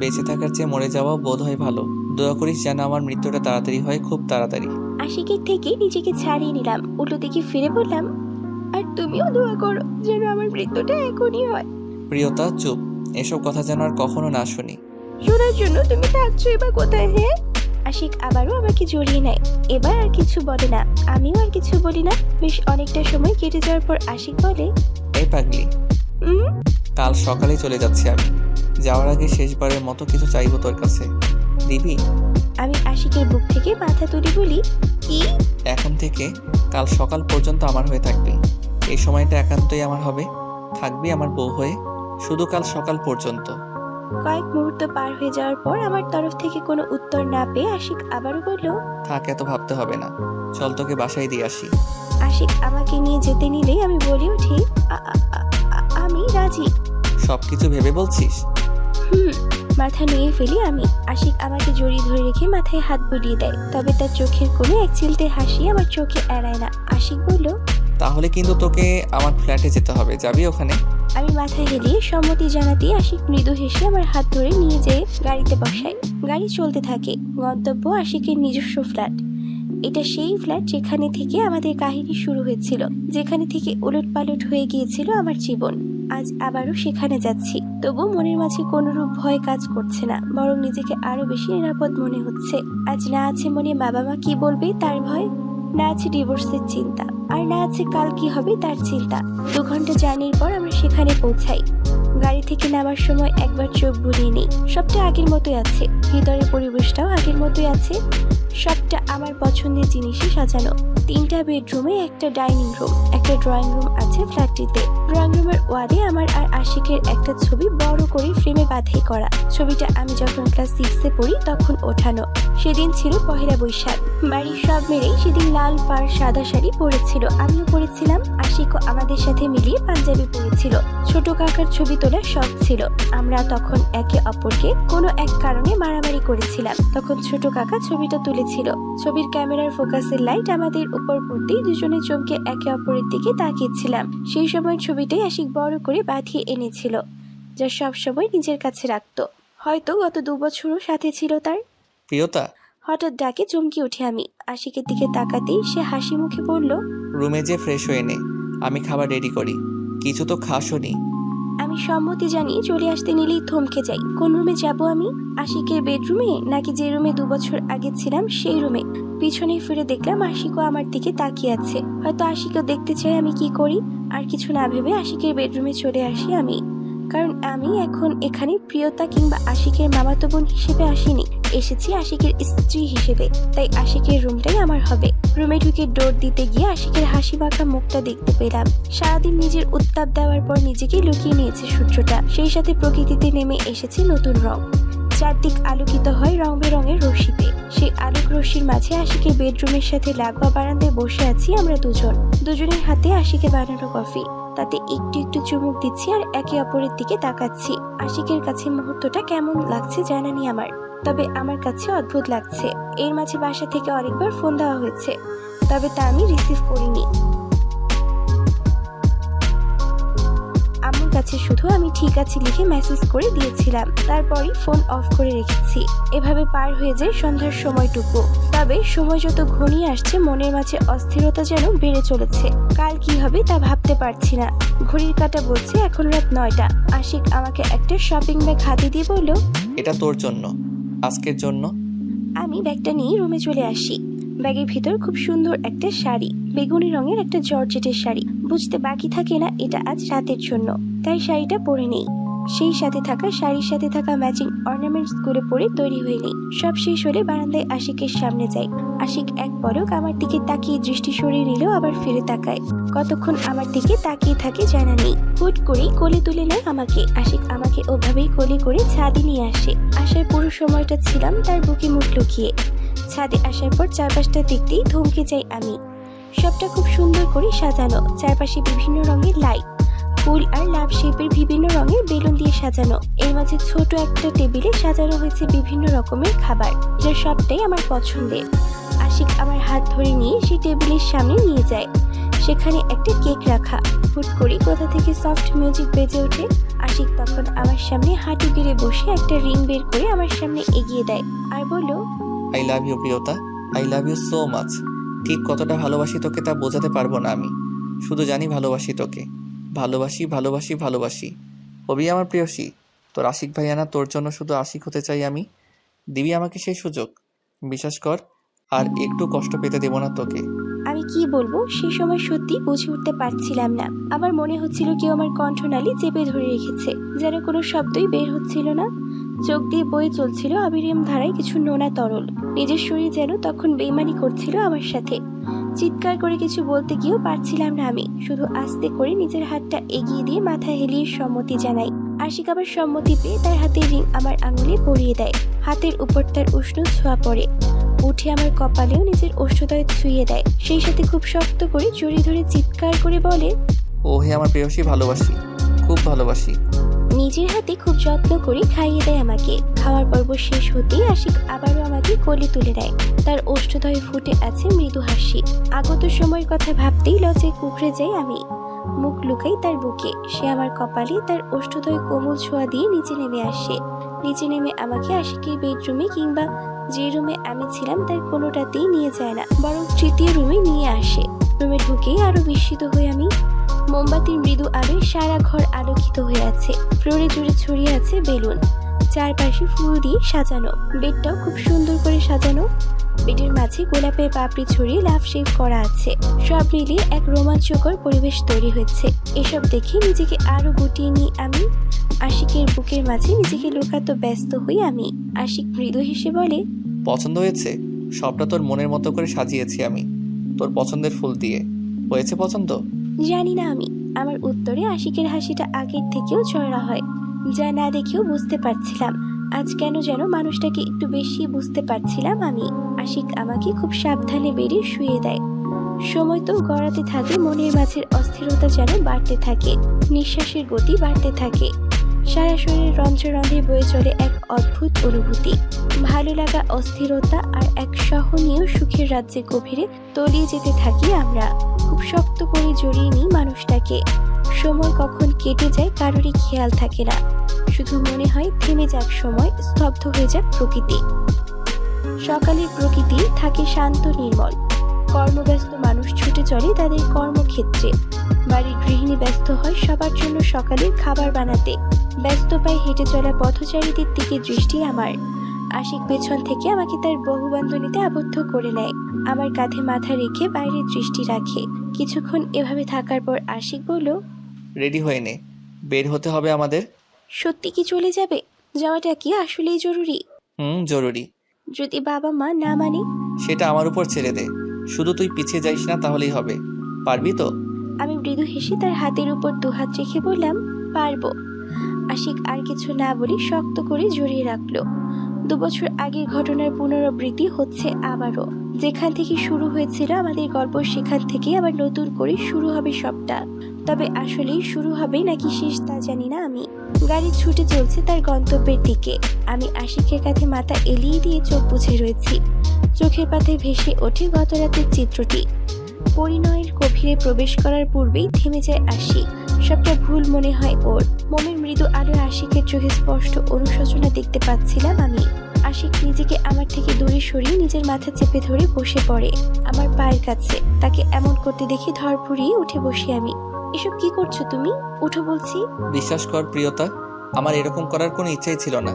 বেঁচে থাকার চেয়ে মরে যাওয়া বোধ হয় ভালো। দোয়া করিস যেন আমার মৃত্যুটা তাড়াতাড়ি হয়, খুব তাড়াতাড়ি। আশিকের থেকে নিজেকে ছাড়িয়ে নিলাম। উল্টো দিকে ফিরে বললাম, আর তুমিও দোয়া করো যেন আমার মৃত্যুটা এখনই হয়। প্রিয়তা চুপ, এসব কথা যেন আর কখনো না শুনি। শোনার জন্য তুমি থাকছো এবার কোথায়? হ্যাঁ। আশিক আবারও আমাকে জড়িয়ে নেয়। এবার আর কিছু বলে না, আমিও আর কিছু বলি না। বেশ অনেকটা সময় কেটে যাওয়ার পর আশিক বলে, এই পাগলি, কাল সকালে চলে যাচ্ছি আমি। যাওয়ার আগে শেষবারের মতো কিছু চাইবো তোর কাছে, দিবি? আমি আশিকের বুক থেকে মাথা তুলে বলি, কি? এখন থেকে কাল সকাল পর্যন্ত আমার হয়ে থাকবি। এই সময়টা একান্তই আমার হবে, থাকবি আমার বউ হয়ে, শুধু কাল সকাল পর্যন্ত। কয়েক মুহূর্ত পার হয়ে যাওয়ার পর আমার তরফ থেকে কোনো উত্তর না পেয়ে আশিক আবারও বলল, থাক, এত ভাবতে হবে না, চল তোকে বাসায় দিয়ে আসি। আশিক আমাকে নিয়ে যেতে নিলেই আমি বলি উঠি, আমি রাজি। সবকিছু ভেবে বলছিস? মাথা নিয়ে ফেলি আমি। আশিক আমাকে জড়িয়ে ধরে রেখে মাথায় হাত বুলিয়ে দেয়, তবে তার চোখের কোণে এক চিলতে হাসি আমার চোখে এড়ায় না। আশিক বলল, তাহলে কিন্তু তোকে আমার ফ্ল্যাটে যেতে হবে, যাবি ওখানে? আমি মাথা হেলিয়ে সম্মতি জানাতে আশিক মৃদু হেসে আমার হাত ধরে নিয়ে যেয়ে গাড়িতে বসায়। গাড়ি চলতে থাকে। গন্তব্য আশিকের নিজস্ব ফ্ল্যাট। এটা সেই ফ্ল্যাট যেখানে থেকে আমাদের কাহিনী শুরু হয়েছিল, যেখানে থেকে উলটপালট হয়ে গিয়েছিল আমার জীবন। আজ আবারও সেখানে যাচ্ছি, তবু মনের মাঝে কোনরূপ ভয় কাজ করছে না, বরং নিজেকে আরো বেশি নিরাপদ মনে হচ্ছে। আজ না আছে মনে বাবা মা কি বলবে তার ভয়, না আছে ডিভোর্সের চিন্তা, আর না আছে কাল কি হবে তার চিন্তা। 2 ঘন্টা জার্নির পর আমরা সেখানে পৌঁছাই। গাড়ি থেকে নামার সময় একবার চোখ বুলিয়ে নেই। সবটা আগের মতোই আছে, ভিতরের পরিবেশটাও আগের মতোই আছে। সবটা আমার পছন্দের জিনিসে সাজানো। 3টা বেডরুমে, একটা ডাইনিং রুম, একটা ড্রয়িং রুম আছে ফ্ল্যাটটিতে। ড্রয়িং রুমের ওয়ালে আমার আর আশিকের একটা ছবি বড় করে ফ্রেমে বাঁধাই করা। ছবিটা আমি যখন ক্লাস 6-এ পড়ি তখন ওঠানো। সেদিন ছিল পহেলা বৈশাখ। বাড়ির সব মেয়েই সেদিন লাল পাড় সাদা শাড়ি পরেছিল, আমিও পরেছিলাম। আশিকও আমাদের সাথে মিলিয়ে পাঞ্জাবি পরেছিল। ছোট কাকার ছবি তোলার শখ ছিল। আমরা তখন একে অপরকে কোনো এক কারণে মারামারি করেছিলাম। তখন ছোট কাকা ছবিটা তুলেছিল। ছবির ক্যামেরার ফোকাসের লাইট আমাদের উপর পড়তেই দুজনে চমকে একে অপরের দিকে তাকিয়েছিলাম। সেই সময় ছবিটাই আশিক বড় করে বাঁধিয়ে এনেছিল, যা সব সময় নিজের কাছে রাখতো। হয়তো গত 2 বছরও সাথে ছিল তার। প্রিয়তা, হঠাৎ ডাকে চমকে উঠে আমি। আশিকের দিকে তাকাতেই সে হাসি মুখে বলল, রুমে যে ফ্রেশ হয়ে নে, আমি খাবার রেডি করি। কিছু তো খাসও নি। আমি সম্মতি জানিয়ে চলে আসতে নিলেই থমকে যাই। কোন রুমে যাব আমি? আশিকের বেডরুমে, নাকি যে রুমে 2 বছর আগে ছিলাম সেই রুমে? পিছনে ফিরে দেখলাম আশিকও আমার দিকে তাকিয়ে আছে। হয়তো আশিকও দেখতে চাই আমি কি করি। আর কিছু না ভেবে আশিকের বেডরুমে চলে আসি আমি, কারণ আমি এখন এখানে প্রিয়তা কিংবা আশিকের মামাতো বোন হিসেবে আসিনি, এসেছি আশিকের স্ত্রী হিসেবে। তাই আশিকের রুমটাই আমার হবে। রুমে ঢুকে ডোর দিতে গিয়ে আশিকের হাসি মাখা মুখটা দেখতে পেলাম। সারাদিন নিজের উত্তাপ দেওয়ার পর নিজেকে লুকিয়ে নিয়েছে সূর্যটা, সেই সাথে প্রকৃতিতে নেমে এসেছে নতুন রং। চারদিক আলোকিত হয় রং বেরঙের রশ্মিতে। সেই আলোক রশ্মির মাঝে আশিকের বেডরুমের সাথে লাগোয়া বারান্দায় বসে আছি আমরা দুজনের হাতে আশিকে বানানো কফি। তাতে একটু একটু চুমুক দিচ্ছি আর একে অপরের দিকে তাকাচ্ছি। আশিকের কাছে মুহূর্তটা কেমন লাগছে জানা নেই আমার, তবে আমার কাছে অদ্ভুত লাগছে। এর মাঝে বাসা থেকে অনেকবার ফোন দেওয়া হয়েছে, তবে তা আমি রিসিভ করিনি। আম্মুর কাছে শুধু আমি ঠিক আছে লিখে মেসেজ করে দিয়েছিলাম, তারপরই ফোন অফ করে রেখেছি। এভাবে পার হয়ে যায় সন্ধ্যার সময়টুকু। তবে সময় যত ঘনিয়ে আসছে মনের মাঝে অস্থিরতা যেন বেড়ে চলেছে। কাল কি হবে তা ভাবতে পারছি না। ঘড়ির কাঁটা বলছে এখন রাত 9টা। আশিক আমাকে একটা শপিং ব্যাগ হাতে দিয়ে বলল, এটা তোর জন্য, আজকের জন্য। আমি ব্যাগটা নিয়ে রুমে চলে আসি। ব্যাগের ভিতর খুব সুন্দর একটা শাড়ি, বেগুনি রঙের একটা জর্জেটের শাড়ি। বুঝতে বাকি থাকে না এটা আজ রাতের জন্য, তাই শাড়িটা পরে নেই। সেই সাথে থাকা শাড়ির সাথে থাকা ম্যাচিং অর্নামেন্টস গুলো পরে তৈরি হয়ে নেই। সব শেষ হলে বারান্দায় আশিকের সামনে যাই। আশিক এক পলক আমার দিকে তাকিয়ে দৃষ্টি সরিয়ে নিলেও আবার ফিরে তাকায়। কতক্ষণ আমার দিকে তাকিয়ে থাকে জানা নেই। হুট করেই কোলে তুলে নেয় আমাকে। আশিক আমাকে ওভাবেই কোলে করে ছাদে নিয়ে আসে। আসার পুরো সময়টা ছিলাম তার বুকে মুখ লুকিয়ে। ছাদে আসার পর চারপাশটা দেখতেই থমকে যাই আমি। সবটা খুব সুন্দর করে সাজানো, চারপাশে বিভিন্ন রঙের লাইট, ফুল আর লাভ শেপের বিভিন্ন রঙের বেলুন দিয়ে সাজানো। এর মাঝে ছোট একটা টেবিলে সাজানো হয়েছে বিভিন্ন রকমের খাবার, যা সবটাই আমার পছন্দের। আশিক আমার হাত ধরে নিয়ে সেই টেবিলের সামনে নিয়ে যায়। সেখানে একটা কেক রাখা। হুট করে কোথা থেকে সফট মিউজিক বেজে ওঠে। আশিক তখন আমার সামনে হাঁটু গেড়ে বসে একটা রিং বের করে আমার সামনে এগিয়ে দেয় আর বলল, I love you Priyata, I love you so much. ঠিক কতটা ভালোবাসি তোকে তা বোঝাতে পারবো না আমি, শুধু জানি ভালোবাসি তোকে, ভালোবাসি ভালোবাসি ভালোবাসি। হবি আমার প্রিয়সী, তোর আশিক ভাইয়া না, তোর জন্য শুধু আশিক হতে চাই আমি। দিবি আমাকে সেই সুযোগ, বিশ্বাস কর, আর একটু কষ্ট পেতে দেব না তোকে। আমি কি বলবো সেই সময় সত্যি বুঝে উঠতে পারছিলাম না। আমার মনে হচ্ছিল কেউ আমার কণ্ঠনালী চেপে ধরে রেখেছে, যেন কোনো শব্দই বের হচ্ছিল না। চোখ দিয়ে বয়ে চলছিল অবিরাম ধারায় কিছু নোনা তরল। নিজের শরীর যেন তখন বেইমানি করছিল আমার সাথে। চিৎকার করে কিছু বলতে গিয়েও পারছিলাম না আমি। শুধু আস্তে করে নিজের হাতটা এগিয়ে দিয়ে মাথা হেলিয়ে সম্মতি জানাই। আশিক আবার সম্মতি পেয়ে তার হাতের রিং আমার আঙুলে পরিয়ে দেয়। হাতের উপর তার উষ্ণ ছোঁয়া পড়ে। উঠে আমার কপালেও নিজের ওষ্ঠদয় ছুঁয়ে দেয়। সেই সাথে খুব শক্ত করে জড়িয়ে ধরে চিৎকার করে বলে, ও হে আমার প্রিয়সী, ভালোবাসি, খুব ভালোবাসি। নিজের হাতে খুব যত্ন করে খাইয়ে দেয় আমাকে। খাওয়ার পর্ব শেষ হতেই আশিক আবারও আমাকে কোলে তুলে দেয়। তার ওষ্ঠদয়ে ফুটে আছে মৃদু হাসি। আগত সময়ের কথা ভাবতেই লজ্জায় কুঁকড়ে যাই আমি। মুখ লুকাই তার বুকে। সে আমার কপালে তার ওষ্ঠদয়ে কোমল ছোঁয়া দিয়ে নিচে নেমে আসে। নিচে নেমে আমাকে আশিকের বেডরুমে কিংবা যে রুমে আমি ছিলাম তার কোনোটাতেই নিয়ে যায় না, বরং তৃতীয় রুমে নিয়ে আসে। রুমে ঢুকেই আরো বিস্মিত হই আমি। মোমবাতির মৃদু আলোয় সারা ঘর আলোকিত হয়ে আছে। ফ্লোরে জুড়ে ছড়িয়ে আছে বেলুন, চারপাশে ফুল দিয়ে সাজানো। বেডটাও খুব সুন্দর করে সাজানো। বেডের মাঝে গোলাপের পাপড়ি ছড়িয়ে লাভ শেপ করা আছে। সব মিলিয়ে এক রোমাঞ্চকর পরিবেশ তৈরি হয়েছে। এসব দেখে নিজেকে আরো গুটিয়ে নিই আমি। আশিকের বুকের মাঝে নিজেকে লুকাতে ব্যস্ত হই আমি। আশিক মৃদু হেসে বলে, পছন্দ হয়েছে? সবটা তোর মনের মতো করে সাজিয়েছি আমি, তোর পছন্দের ফুল দিয়ে। হয়েছে পছন্দ? জানি না আমি। আমার উত্তরে আশিকের হাসিটা আগের থেকেও চড়া হয়, যা না দেখেও বুঝতে পারছিলাম। আজ কেন যেন মানুষটাকে একটু বেশি বুঝতে পারছিলাম আমি। আশিক আমাকে খুব সাবধানে বেরিয়ে শুয়ে দেয়। সময় তো গড়াতে থাকে, মনের মাঝের অস্থিরতা যেন বাড়তে থাকে, নিঃশ্বাসের গতি বাড়তে থাকে। সারা শরীরে রন্ধ্রে রন্ধ্রে বয়ে চলে এক অদ্ভুত অনুভূতি। ভালো লাগা, অস্থিরতা আর এক সহনীয় সুখের রাজ্যে গভীরে তলিয়ে যেতে থাকি আমরা। খুব শক্ত করে জড়িয়ে নিই মানুষটাকে। সময় কখন কেটে যায় কারোরই খেয়াল থাকে না। শুধু মনে হয় থেমে যাক সময়, স্তব্ধ হয়ে যাক প্রকৃতি। সকালের প্রকৃতি থাকে শান্ত নির্মল। কর্মব্যস্ত মানুষ ছুটে চলে তাদের কর্মক্ষেত্রে। বাড়ির গৃহিণী ব্যস্ত হয় সবার জন্য সকালের খাবার বানাতে। ব্যস্ত পায়ে হেঁটে চলা পথচারীদের দিকে দৃষ্টি আমার। আশিক পেছন থেকে আমাকে তার বহুবান্ধনীতে আবদ্ধ করে নেয়। আমার কাঁধে মাথা রেখে বাইরে দৃষ্টি রাখে। কিছুক্ষণ এভাবে থাকার পর আশিক বলল, রেডি হয়ে নে, বের হতে হবে আমাদের। সত্যি কি চলে যাবে? যাওয়াটা কি আসলেই জরুরি? জরুরি। যদি বাবা মা না মানে? সেটা আমার উপর ছেড়ে দে, শুধু তুই পিছিয়ে যাইস না, তাহলেই হবে। পারবি তো? আমি মৃদু হেসে তার হাতের উপর দুহাত রেখে বললাম, পারবো। আশিক আর কিছু না বলে শক্ত করে জড়িয়ে রাখলো। 2 বছর আগের ঘটনার পুনরাবৃত্তি হচ্ছে আবারও। যেখান থেকে শুরু হয়েছিল আমাদের গল্প, সেখান থেকে আবার নতুন করে শুরু হবে সবটা। তবে আসলেই শুরু হবে নাকি শেষ তা জানি না আমি। গাড়ি ছুটে চলছে তার গন্তব্যের দিকে। আমি আশিকের কাঁধে মাথা এলিয়ে দিয়ে চোখ বুজে রয়েছি। চোখের পাতায় ভেসে ওঠে গত রাতের চিত্রটি। পরিণয়ের গভীরে প্রবেশ করার পূর্বেই থেমে যায় আশিক। সবটা ভুল মনে হয় ওর। মোমের মৃদু আলো আশিকের চোখে স্পষ্ট অনুশোচনা দেখতে পাচ্ছিলাম আমি। আশিক নিজেকে আমার থেকে দূরে সরিয়ে নিজের মাথা চেপে ধরে বসে পড়ে আমার পায়ের কাছে। তাকে এমন করতে দেখে ধরফড়িয়ে উঠে বসি আমি। এসব কি করছো তুমি? উঠো বলছি। বিশ্বাস কর প্রিয়তা, আমার এরকম করার কোনো ইচ্ছাই ছিল না।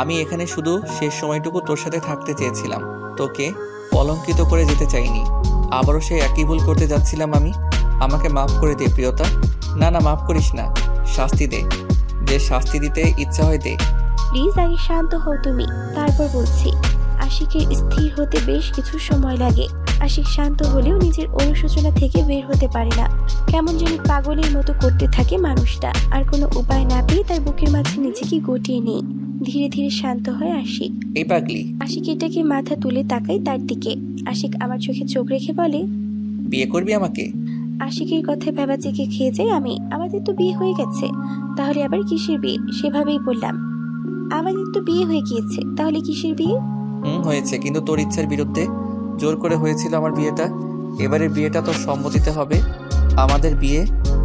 আমি এখানে শুধু শেষ সময়টুকু তোর সাথে থাকতে চেয়েছিলাম, তোকে কলঙ্কিত করে যেতে চাইনি। আবারও সেই একই ভুল করতে যাচ্ছিলাম আমি। আমাকে মাফ করে দে প্রিয়তা। না না, মাফ করিস না, শাস্তি দে, যে শাস্তি দিতে ইচ্ছা হয় দে। প্লিজ আগে শান্ত হও তুমি, তারপর বলছি। আশিকের স্থির হতে বেশ কিছু সময় লাগে। আশিক শান্ত হলেও নিজের অনুশোচনা থেকে বের হতে পারে না। কেমন যেন পাগলের মতো করতে থাকে মানুষটা। আর কোনো উপায় না পেয়ে তার বুকের মাঝে নিজেকে গুটিয়ে নেই। ধীরে ধীরে শান্ত হয় আশিক। এই পাগলি, আশিক এটাকে মাথা তুলে তাকাই তার দিকে। আশিক আমার চোখে চোখ রেখে বলে, বিয়ে করবি আমাকে? আশিকের কথায় ভেবা চেকে খেয়ে যাই আমি। আমাদের তো বিয়ে হয়ে গেছে, তাহলে আবার কিসের বিয়ে? সেভাবেই বললাম, আমাদের তো বিয়ে হয়ে গিয়েছে, তাহলে কিসের বিয়ে? হয়েছে, কিন্তু তোর ইচ্ছার বিরুদ্ধে জোর করে হয়েছিল আমার বিয়েটা। এবারের বিয়েটা তোর সম্মতিতে হবে। আমাদের বিয়ে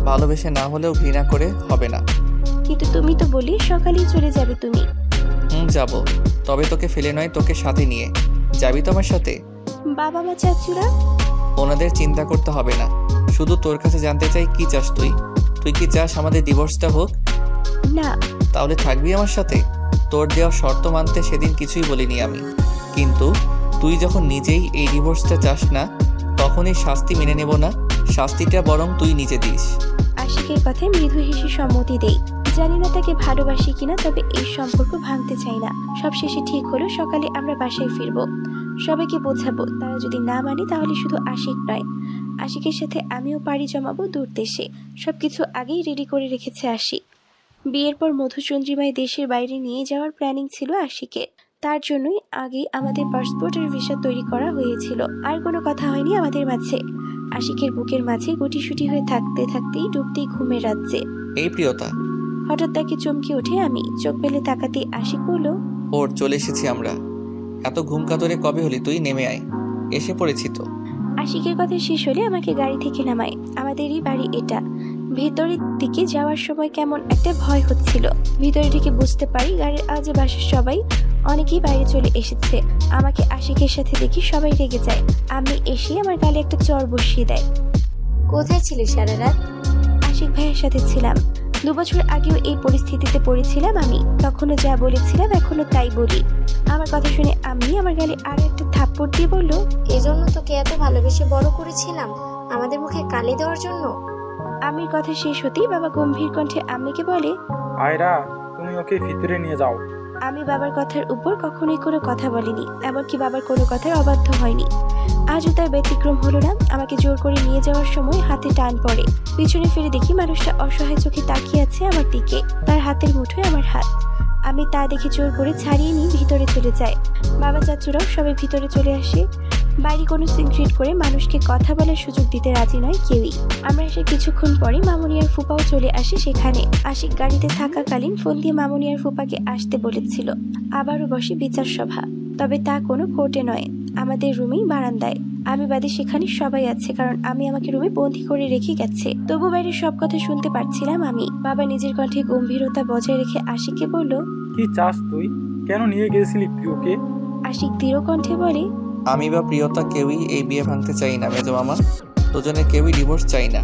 ভালোবেসে না হলেও ঘৃণা করে হবে না। কিন্তু তুমি তো বলি সকালেই চলে যাবে তুমি। যাব, তবে তোকে ফেলে নয়, তোকে সাথে নিয়ে যাবি তো আমার সাথে। বাবা মা চাচুরা? ওনাদের চিন্তা করতে হবে না। শুধু তোর কাছে জানতে চাই কি চাস তুই? তুই কি চাস আমাদের ডিভোর্সটা হোক? না। তাহলে থাকবি আমার সাথে? তোর দেওয়া শর্ত মানতে সেদিন কিছুই বলিনি আমি, কিন্তু তুই যখন নিজেই এই ডিভোর্সটা চাস না, তখন এই শাস্তি মেনে নেব না। শাস্তিটা বরং তুই নিজে দিস। আশিকের কথায় মৃদু হেসে সম্মতি দেই। জানি না তাকে ভালোবাসি কিনা, তবে এই সম্পর্ক ভাঙতে চাই না। সবশেষে ঠিক হলো সকালে আমরা বাসায় ফিরবো। সবাইকে বোঝাবো, তারা যদি না মানে তাহলে শুধু আশিক নয়, আশিকের সাথে আমিও পাড়ি জমাবো দূর দেশে। সবকিছু আগেই রেডি করে রেখেছে আশিক। বিয়ের পর মধুচন্দ্রিমায় দেশের বাইরে নিয়ে যাওয়ার প্ল্যানিং ছিল আশিকের। তার জন্যই আগেই আমাদের পাসপোর্ট আর ভিসা তৈরি করা হয়েছিল। আর কোনো কথা হয়নি আমাদের মাঝে। আশিকের বুকের মাঝে গুটিসুটি হয়ে থাকতে থাকতেই ডুবতেই ঘুমের রাজ্যে। এই প্রিয়তা, হঠাৎ তাকে চমকে ওঠে আমি। চোখ পেলে তাকাতেই আশিক বলল, ওর চলে এসেছি আমরা। এত ঘুম কাতরে কবে হলি তুই? নেমে আয়, এসে পড়েছি তো। আশিকের কথা শেষ হলে আমাকে গাড়ি থেকে নামায়। আমাদেরই বাড়ি এটা। ভেতরের দিকে যাওয়ার সময় কেমন একটা ভয় হচ্ছিল। ভিতরে ঢুকে বুঝতে পারি গাড়ির আওয়াজে বাসার সবাই অনেকেই বাইরে চলে এসেছে। আমাকে আশিকের সাথে দেখি সবাই রেগে যায়। আমি এসে আমার গালে একটা চড় বসিয়ে দেয়। কোথায় ছিলে সারা রাত? আশিক ভাইয়ের সাথে ছিলাম। 2 বছর আগেও এই পরিস্থিতিতে পড়েছিলাম আমি। তখনও যা বলেছিলাম এখনো তাই বলি। আমার কথা শুনে আমি আমার গালে আরো একটা থাপ্পড় দিয়ে বলল, এজন্য তোকে এত ভালোবেসে বড় করেছিলাম, আমাদের মুখে কালি দেওয়ার জন্য? আমির কথা শেষ হতেই বাবা গম্ভীর কণ্ঠে আম্মিকে বলে, আয়রা, তুমি ওকে ভিতরে নিয়ে যাও। আমি বাবার কথার উপর কখনোই কোনো কথা বলিনি, এমনকি বাবার কোনো কথার অবাধ্য হয়নি। আজও তার ব্যতিক্রম হলো না। আমাকে জোর করে নিয়ে যাওয়ার সময় হাতে টান পড়ে। পিছনে ফিরে দেখি মানুষটা অসহায় চোখে তাকিয়ে আছে আমার দিকে। তার হাতের মুঠোয় আমার হাত। আমি তা দেখে জোর করে ছাড়িয়ে নিয়ে ভিতরে চলে যাই। বাবা চাচুরাও সবাই ভিতরে চলে আসে। বাইরে কোনো সিক্রেট করে মানুষকে কথা বলার সুযোগ দিতে রাজি নয় কেউই। আমরা এসে কিছুক্ষণ পরে মামুনি আর ফুপাও চলে আসে সেখানে। আশিক গাড়িতে থাকাকালীন ফোন দিয়ে মামুনি আর ফুপাকে আসতে বলেছিল। আবারও বসে বিচার সভা, তবে তা কোনো কোর্টে নয়, আমাদের রুমেই বারান্দায়। আমি বাদে সেখানে সবাই আছে, কারণ আমি আমাকে রুমে বন্দি করে রেখে গেছে। তবু বাইরে সব কথা শুনতে পারছিলাম আমি। বাবা নিজের কণ্ঠে গম্ভীরতা বজায় রেখে আশিককে বলল, কি চাস তুই? কেন নিয়ে গেছিলি প্রিয়কে? আশিক দৃঢ় কণ্ঠে বলে, আমি বা প্রিয়তা কেউই এই বিয়ে ভাঙতে চাই না মেজো মামা। দুজনের কেউই ডিভোর্স চাই না।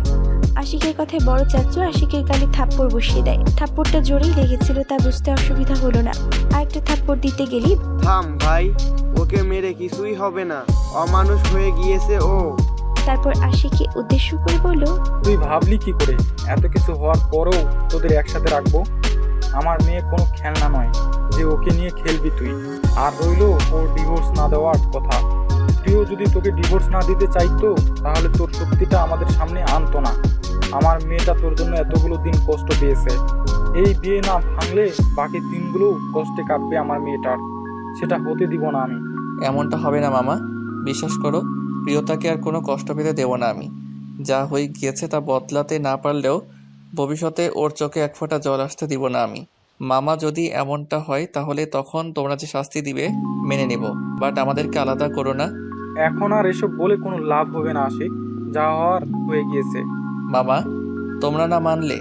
আশিকের কথায় বড় চাচু আশিকের গালে থাপ্পড় বসিয়ে দেয়। থাপ্পড়টা জোরেই লেগেছিল, তা বুঝতে অসুবিধা হলো না। আরেকটা থাপ্পড় দিতে গেলেই, থাম ভাই, ওকে মেরে কিছুই হবে না, অমানুষ হয়ে গিয়েছে ও। তারপর আশিককে উদ্দেশ্য করে বলল, তুই ভাবলি কি করে এত কিছু হওয়ার পরেও তোদের একসাথে রাখবো? আমার মেয়ে কোনো খেলনা নয় যে ওকে নিয়ে খেলবি তুই। আর রইলো ওর ডিভোর্স না দেওয়ার কথা। তুইও যদি তোকে ডিভোর্স না দিতে চাইতো, তাহলে তোর শক্তিটা আমাদের সামনে আনতো না। আমার মেয়েটা তোর জন্য এতগুলো দিন কষ্ট পেয়েছে। এই বিয়ে না ভাঙলে বাকি দিনগুলো কষ্টে কাটবে আমার মেয়েটার। সেটা হতে দিব না আমি। এমনটা হবে না মামা, বিশ্বাস করো। প্রিয়তাকে আর কোনো কষ্ট পেতে দেব না আমি। যা হয়ে গিয়েছে তা বদলাতে না পারলেও ভবিষ্যতে ওর চোখে এক ফোঁটা জল আসতে দিব না আমি। মামা, যদি এমনটা হয় তাহলে তখন তোমরা যে শাস্তি দিবে মেনে নেব, বাট আমাদেরকে আলাদা করো না। এখন আর এসব বলে কোনো লাভ হবে না আশিক, যা হওয়ার হয়ে গিয়েছে। মামা, তোমরা না মানলে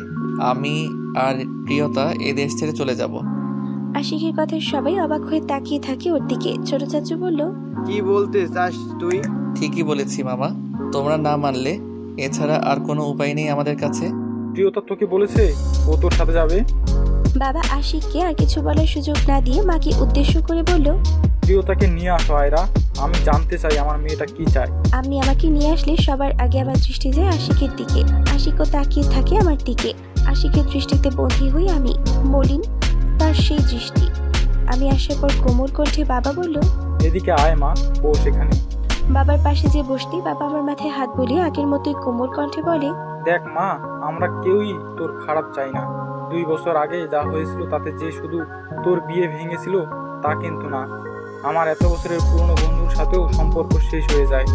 আমি আর প্রিয়তা এ দেশ ছেড়ে চলে যাব। আশিকের কথায় সবাই অবাক হয়ে তাকিয়ে থাকে ওর দিকে। ছোট চাচু বলল, কি বলতে চাস তুই? ঠিকই বলেছি মামা, তোমরা না মানলে এছাড়া আর কোনো উপায় নেই আমাদের কাছে। প্রিয়তা তোকে বলেছে ও তোর সাথে যাবে? বাবা আশিককে আর কিছু বলার সুযোগ না দিয়ে মাকে উদ্দেশ্য করে বলল, প্রিয়তাকে নিয়ে আসো আয়রা, আমি জানতে চাই আমার মেয়েটা কি চায়। আমি আমাকে নিয়ে আসলে সবার আগে আমার দৃষ্টি যায় আশিকের দিকে। আশিকও তাকিয়ে থাকে আমার দিকে। আশিকের দৃষ্টিতে বন্দী হই আমি, মলিন তার সেই দৃষ্টি। আমি আসার পর কোমল কণ্ঠে বাবা বলল, এদিকে আয় মা, ও সেখানে। বাবার পাশে যে বসতেই বাবা আমার মাথায় হাত বুলিয়ে আগের মতোই কোমল কণ্ঠে বলে, দেখ মা, আমরা কেউই তোর খারাপ চাই না। 2 বছর আগে যা হয়েছিল তাতে যে শুধু তোর বিয়ে ভেঙেছিল তা কিন্তু না। আমার এত বছরের পুরনো বন্ধুর সাথেও সম্পর্ক শেষ হয়ে যায়।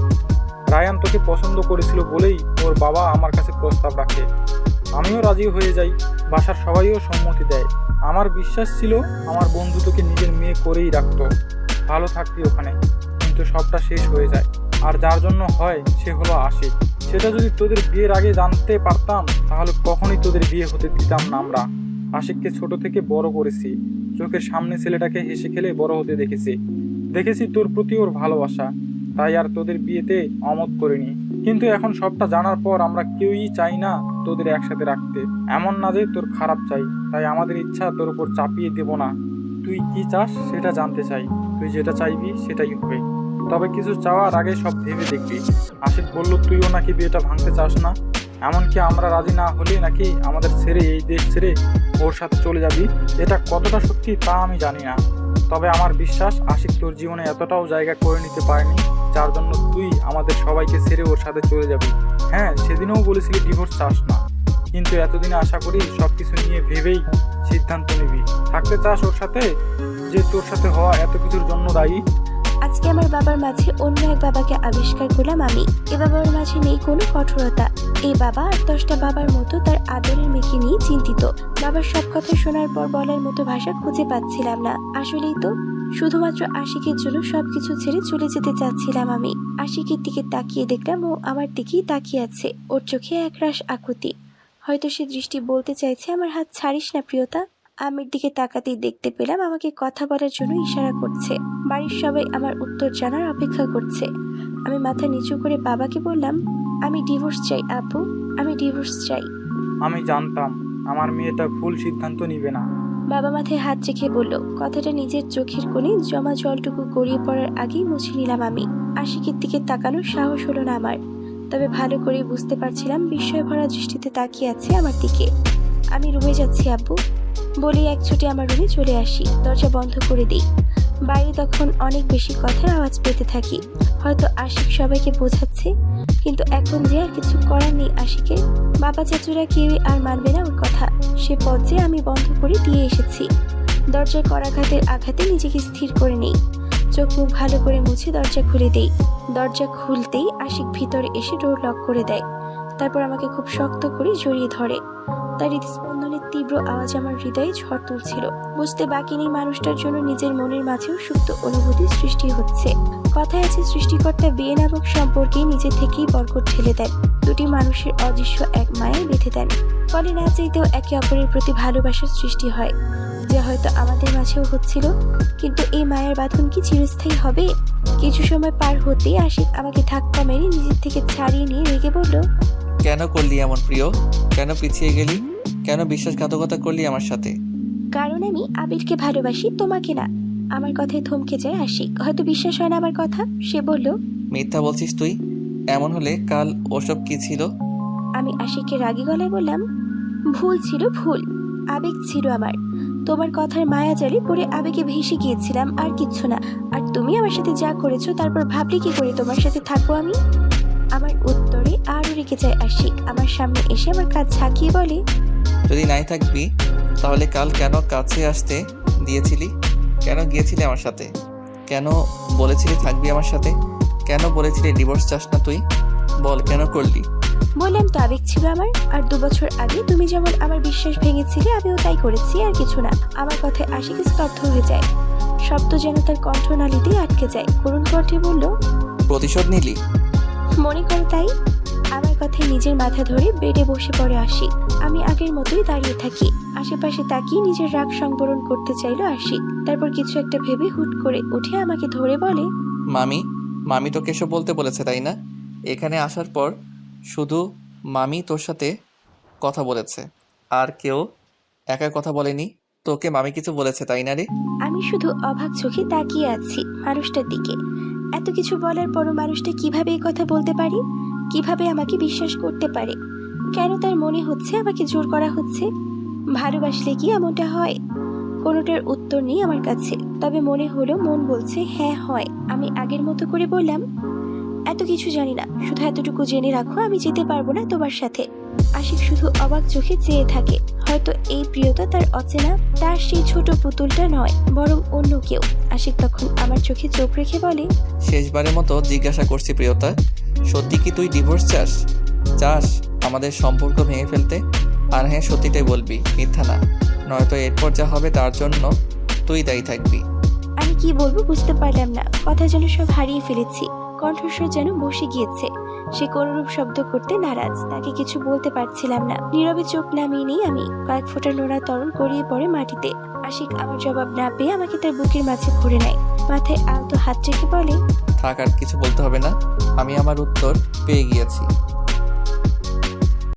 রায়ান তোকে পছন্দ করেছিল বলেই ওর বাবা আমার কাছে প্রস্তাব রাখে। আমিও রাজি হয়ে যাই, বাসার সবাইও সম্মতি দেয়। আমার বিশ্বাস ছিল আমার বন্ধু তোকে নিজের মেয়ে করেই রাখতো, ভালো থাকবি ওখানে। কিন্তু সবটা শেষ হয়ে যায়, আর যার জন্য হয় সে হলো আশিক। সেটা যদি তোদের বিয়ের আগে জানতে পারতাম তাহলে কখনোই তোদের বিয়ে হতে দিতাম না আমরা। আশিককে ছোট থেকে বড় করেছি, চোখের সামনে ছেলেটাকে হেসে খেলে বড় হতে দেখেছি তোর প্রতি ওর ভালোবাসা, তাই আর তোদের বিয়েতে অমত করিনি। কিন্তু এখন সবটা জানার পর আমরা কেউই চাই না তোদের একসাথে রাখতে। এমন না যে তোর খারাপ চাই, তাই আমাদের ইচ্ছা তোর উপর চাপিয়ে দেব না। তুই কি চাস সেটা জানতে চাই, তুই যেটা চাইবি সেটাই হবে। তবে কিছু চাওয়ার আগে সব ভেবে দেখবি। আশিক বলল তুইও নাকি বিয়েটা ভাঙতে চাস না, এমনকি আমরা রাজি না হলে নাকি আমাদের ছেড়ে এই দেশ ছেড়ে ওর সাথে চলে যাবি। এটা কতটা সত্যি তা আমি জানি না, তবে আমার বিশ্বাস আশিক তোর জীবনে এতটাও জায়গা করে নিতে পারেনি যার জন্য তুই আমাদের সবাইকে ছেড়ে ওর সাথে চলে যাবি। হ্যাঁ, সেদিনও বলেছিলি ডিভোর্স চাস না, কিন্তু এতদিনে আশা করি সবকিছু নিয়ে ভেবেই সিদ্ধান্ত নিবি। থাকতে চাস ওর সাথে, যে তোর সাথে হওয়া এত কিছুর জন্য দায়ী। আজকে আমার বাবার মাঝে অন্য এক বাবাকে আবিষ্কার করলাম আমি। এ বাবার মাঝে নেই কোনো কঠোরতা। এই বাবা আর 10টা বাবার মতো তার আদরের মেয়েকে নিয়ে চিন্তিত। বাবার সব কথা শোনার পর বলার মতো ভাষা খুঁজে পাচ্ছিলাম না। আসলেই তো শুধুমাত্র আশিকের জন্য সবকিছু ছেড়ে চলে যেতে চাচ্ছিলাম আমি। আশিকের দিকে তাকিয়ে দেখলাম ও আমার দিকেই তাকিয়ে আছে। ওর চোখে একরাশ আকুতি। হয়তো সে দৃষ্টি বলতে চাইছে, আমার হাত ছাড়িস না প্রিয়তা। আমির দিকে তাকাতেই দেখতে পেলাম আমাকে কথা বলার জন্য ইশারা করছে। বাড়ির সবাই আমার উত্তর জানার অপেক্ষা করছে। আমি মাথা নিচু করে বাবাকে বললাম, আমি ডিভোর্স চাই আপু, আমি ডিভোর্স চাই। আমি জানতাম আমার মেয়েটা ভুল সিদ্ধান্ত নিবে না। বাবা মাথায় হাত রেখে বলল, কথাটা নিজের চোখের কোণে জমা জলটুকু গড়িয়ে পড়ার আগেই মুছে নিলাম আমি। আশিকের দিকে তাকানোর সাহস হলো না আমার, তবে ভালো করে বুঝতে পারছিলাম বিস্ময় ভরা দৃষ্টিতে তাকিয়ে আছে আমার দিকে। আমি রুমে যাচ্ছি আব্বু বলি এক ছুটে আমার রুমে চলে আসি। দরজা বন্ধ করে দিই। বাইরে তখন অনেক বেশি কথার আওয়াজ পেতে থাকি। হয়তো আশিক সবাইকে বোঝাচ্ছে, কিন্তু এখন যে আর কিছু করার নেই আশিকের। বাবা চাচুরা কেউই আর মানবে না ওর কথা। সে পথ যে আমি বন্ধ করে দিয়ে এসেছি। দরজার করাঘাতের আঘাতে নিজেকে স্থির করে নেই। চোখ মুখ ভালো করে মুছে দরজা খুলে দেই। দরজা খুলতেই আশিক ভিতরে এসে ডোর লক করে দেয়। তারপর আমাকে খুব শক্ত করে জড়িয়ে ধরে। তার হৃদস্পন্দনের তীব্র আওয়াজ আমার হৃদয়ে ঝড় তুলছিল। বুঝতে বাকি নেই মানুষটার জন্য নিজের মনের মাঝেও সুপ্ত অনুভূতির সৃষ্টি হচ্ছে। কথায় আছে, সৃষ্টিকর্তা বিয়ে নামক সম্পর্কে নিজে থেকেই বরকত ঠেলে দেন। দুটি মানুষের অদৃশ্য এক মায়ায় বেঁধে দেন। ফলে না চাইতেও একে অপরের প্রতি ভালোবাসার সৃষ্টি হয়, যা হয়তো আমাদের মাঝেও হচ্ছিল। কিন্তু এই মায়ের বাঁধন কি চিরস্থায়ী হবে? কিছু সময় পার হতেই আশিক আমাকে ধাক্কা মেরে নিজের থেকে ছাড়িয়ে নিয়ে রেগে বলল, কেন করলি এমন প্রিয়? কেন পিছিয়ে গেলি? কেন বিশ্বাসঘাতকতা করলি আমার সাথে? কারণ আমি আবিরকে ভালোবাসি, তোমাকে না। আমার কথায় থমকে যায় আশিক। হয়তো বিশ্বাস হয় না আমার কথা। সে বলল, মিথ্যা বলছিস তুই। এমন হলে কাল ওসব কি ছিল? আমি আশিককে রাগী গলায় বললাম, ভুল ছিল, ভুল। আবেগ ছিল আমার। তোমার কথার মায়া জালে পড়ে আবেগে ভেসে গিয়েছিলাম, আর কিচ্ছু না। আর তুমি আমার সাথে যা করেছো তারপর ভাবলে কি করে তোমার সাথে থাকবো আমি? আমার উত্তরে আরও রেগে যায় আশিক। আমার সামনে এসে আমার কাজ ঝাঁকিয়ে বলে, যদি নাই থাকবি তাহলে কাল কেন কাছে আসতে দিয়েছিলি? কেন গিয়েছিলি আমার সাথে? কেন বলেছিলি থাকবি আমার সাথে? কেন বলেছিলি ডিভোর্স চাস না তুই? বল কেন করলি? বললাম তো আবেগ ছিল আমার। আর 2 বছর আগে তুমি যেমন আমার বিশ্বাস ভেঙেছিলে, আমিও তাই করেছি, আর কিছু না। আমার কথায় আশিক স্তব্ধ হয়ে যায়। শব্দ যেন তার কণ্ঠনালীতেই আটকে যায়। করুণ কণ্ঠে বলল, প্রতিশোধ নিলি? মনে করো তাই। আমার কথায় নিজের মাথা ধরে বেডে বসে পড়ে আশিক। আমি আগের মতোই দাঁড়িয়ে থাকি। আশেপাশে তাকিয়ে নিজের রাগ সংবরণ করতে চাইলো আশিক। তারপর কিছু একটা ভেবে হুট করে উঠে আমাকে ধরে বলে, মামি তোকে এসব বলতে বলেছে তাই না? এখানে আসার পর শুধু মামি তোর সাথে কথা বলেছে, আর কেউ একা কথা বলেনি? তোকে মামি কিছু বলেছে তাই না রে? আমি শুধু অবাক চোখে তাকিয়ে আছি মানুষটার দিকে। এত কিছু বলার পরও মানুষটা কিভাবে এই কথা বলতে পারে? কিভাবে আমাকে বিশ্বাস করতে পারে? কেন তার মনে হচ্ছে আমাকে জোর করা হচ্ছে? ভালোবাসলে কি এমনটা হয়? কোনোটার উত্তর নেই আমার কাছে। তবে মনে হলো মন বলছে হ্যাঁ হয়। আমি আগের মতো করে বললাম, এত কিছু জানি না, শুধু এতটুকু জেনে রাখো আমি যেতে পারবো না তোমার সাথে। আশিক শুধু অবাক চোখে চেয়ে থাকে। হয়তো এই প্রিয়তা তার অচেনা, তার সেই ছোট পুতুলটা নয়, বরং অন্য কেউ। আশিক তখন আমার চোখে চোখ রেখে বলে, শেষবারের মতো জিজ্ঞাসা করছি প্রিয়তা, সত্যি কি তুই ডিভোর্স চাস আমাদের সম্পর্ক ভেঙে ফেলতে? আর হ্যাঁ, সত্যিটাই বলবি, মিথ্যা না। নয়তো এরপর যা হবে তার জন্য তুই দায়ী থাকবি। আমি কি বলবো বুঝতে পারলাম না। কথা যেন সব হারিয়ে ফেলেছি। কণ্ঠস্বর যেন বসে গিয়েছে। সে কোনরূপ শব্দ করতে নারাজ। তাকে কিছু বলতে পারছিলাম না। নীরবে চোখ নামিয়ে নেই আমি। কয়েক ফোঁটা নোনা তরল গড়িয়ে পড়ে মাটিতে। আশিক আমার জবাব না পেয়ে আমাকে তার বুকের মাঝে ভরে নেয়। মাথায় আলতো হাত রেখে বলে, থাক, আর কিছু বলতে হবে না, আমি আমার উত্তর পেয়ে গিয়েছি।